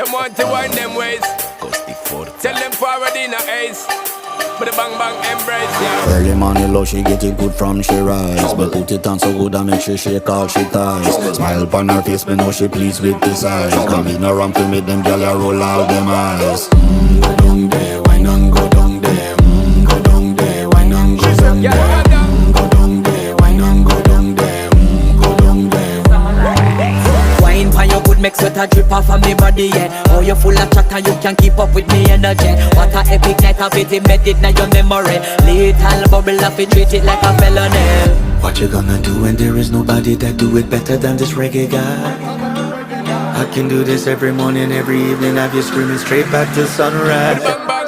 Them want to wind them ways. Tell them forward in a ace. But the bang bang embrace, yeah. Early morning love, she get it good from she rise. But put it on so good I make she shake all she ties. Smile upon her face, me know she pleased with this eyes. Come in around to make them gyal a roll out them eyes. Go down there, why not go down there? Go down there, why not go down there? Go down there, why not go down there? Go down there. Wine for your good make sweat a drip off of me body, yeah. Oh, you full of chatter, you can keep up with me energy. What a epic night of it, embedded in your memory. Little bubble up, it treat it like a felony. What you gonna do when there is nobody that do it better than this reggae guy? I can do this every morning, every evening, have you screaming straight back to sunrise. Bang bang